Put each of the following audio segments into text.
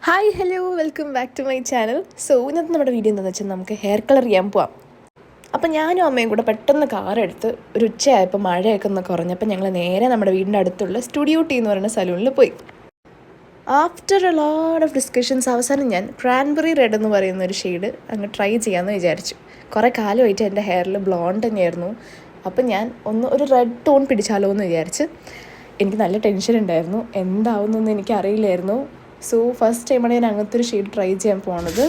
Hi hello welcome back to my channel. So ഇന്നത്തെ നമ്മുടെ video എന്താണെന്ന് വെച്ചാൽ നമുക്ക് ഹെയർ കളർ ചെയ്യാൻ പോവാം. അപ്പം ഞാനും അമ്മയും കൂടെ പെട്ടെന്ന് കാറെടുത്ത് ഒരു ഉച്ചയായപ്പോൾ മഴയൊക്കെ ഒന്ന് കുറഞ്ഞപ്പോൾ ഞങ്ങൾ നേരെ നമ്മുടെ വീടിൻ്റെ അടുത്തുള്ള സ്റ്റുഡിയോ ടീ എന്ന് പറയുന്ന സലൂണിൽ പോയി. After a lot of discussions അവസാനം ഞാൻ ക്രാൻബെറി റെഡ് എന്ന് പറയുന്ന ഒരു ഷെയ്ഡ് അങ്ങ് ട്രൈ ചെയ്യാമെന്ന് വിചാരിച്ചു. കുറേ കാലമായിട്ട് എൻ്റെ ഹെയറിൽ ബ്ലോണ്ട് തന്നെയായിരുന്നു. അപ്പം ഞാൻ ഒരു റെഡ് ടോൺ പിടിച്ചാലോ എന്ന് വിചാരിച്ച്. എനിക്ക് നല്ല ടെൻഷൻ ഉണ്ടായിരുന്നു, എന്താവുന്നൊന്നും എനിക്കറിയില്ലായിരുന്നു. സോ ഫസ്റ്റ് ടൈമാണ് ഞാൻ അങ്ങനത്തെ ഒരു ഷെയ്ഡ് ട്രൈ ചെയ്യാൻ പോണത്.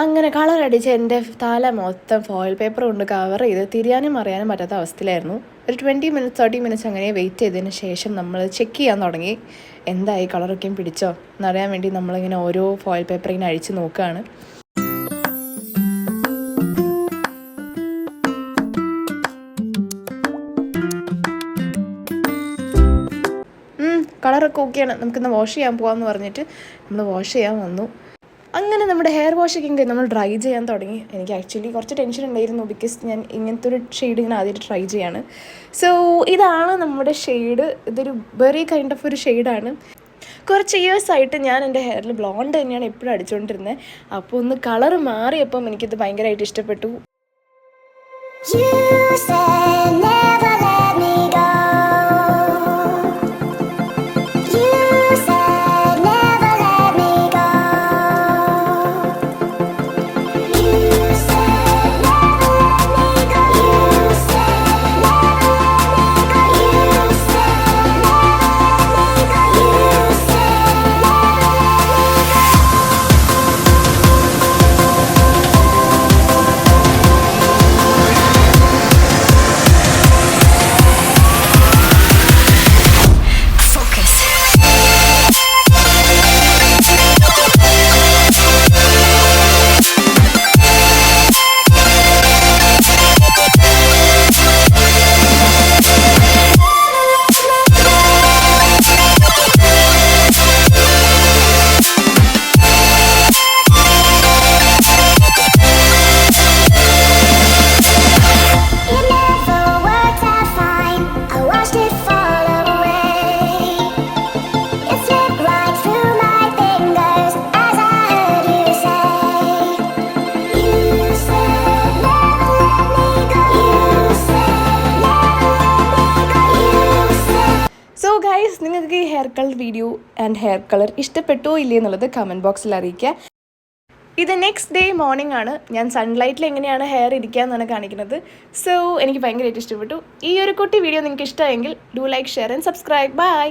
അങ്ങനെ കളർ അടിച്ച് എൻ്റെ തല മൊത്തം ഫോയിൽ പേപ്പർ കൊണ്ട് കവർ ചെയ്ത് തിരിയാനും അറിയാനും പറ്റാത്ത അവസ്ഥയിലായിരുന്നു. ഒരു 20 മിനിറ്റ്സ് 30 മിനിറ്റ്സ് അങ്ങനെ വെയിറ്റ് ചെയ്തതിന് ശേഷം നമ്മൾ ചെക്ക് ചെയ്യാൻ തുടങ്ങി. എന്തായി, കളറൊക്കെയും പിടിച്ചോ എന്നറിയാൻ വേണ്ടി നമ്മളിങ്ങനെ ഓരോ ഫോയിൽ പേപ്പർ ഇങ്ങനെ അഴിച്ച് നോക്കുകയാണ്. കളറൊക്കെ ഓക്കെയാണ്, നമുക്കിന്ന് വാഷ് ചെയ്യാൻ പോകാമെന്ന് പറഞ്ഞിട്ട് നമ്മൾ വാഷ് ചെയ്യാൻ വന്നു. അങ്ങനെ നമ്മുടെ ഹെയർ വാഷൊക്കെ നമ്മൾ ഡ്രൈ ചെയ്യാൻ തുടങ്ങി. എനിക്ക് ആക്ച്വലി കുറച്ച് ടെൻഷൻ ഉണ്ടായിരുന്നു, ബിക്കോസ് ഞാൻ ഇങ്ങനത്തെ ഒരു ഷെയ്ഡ് ഇങ്ങനെ ആദ്യമായിട്ട് ട്രൈ ചെയ്യാണ്. സോ ഇതാണ് നമ്മുടെ ഷെയ്ഡ്. ഇതൊരു വെറി കൈൻഡ് ഓഫ് ഒരു ഷെയ്ഡാണ്. കുറച്ച് ഇയേഴ്സായിട്ട് ഞാൻ എൻ്റെ ഹെയറിൽ ബ്ലോണ്ട് തന്നെയാണ് എപ്പോഴും അടിച്ചുകൊണ്ടിരുന്നത്. അപ്പോൾ ഒന്ന് കളർ മാറിയപ്പം എനിക്കിത് ഭയങ്കരമായിട്ട് ഇഷ്ടപ്പെട്ടു. നിങ്ങൾക്ക് ഈ hair colour video and hair colour ഇഷ്ടപ്പെട്ടോ ഇല്ലേ എന്നുള്ളത് കമൻറ്റ് ബോക്സിൽ അറിയിക്കുക. ഇത് നെക്സ്റ്റ് ഡേ മോർണിംഗ് ആണ്. ഞാൻ സൺലൈറ്റിൽ എങ്ങനെയാണ് ഹെയർ ഇരിക്കുക എന്നാണ് കാണിക്കുന്നത്. സോ എനിക്ക് ഭയങ്കരമായിട്ട് ഇഷ്ടപ്പെട്ടു. ഈ ഒരു കുട്ടി വീഡിയോ നിങ്ങൾക്ക് ഇഷ്ടമായെങ്കിൽ do like, share and subscribe. By.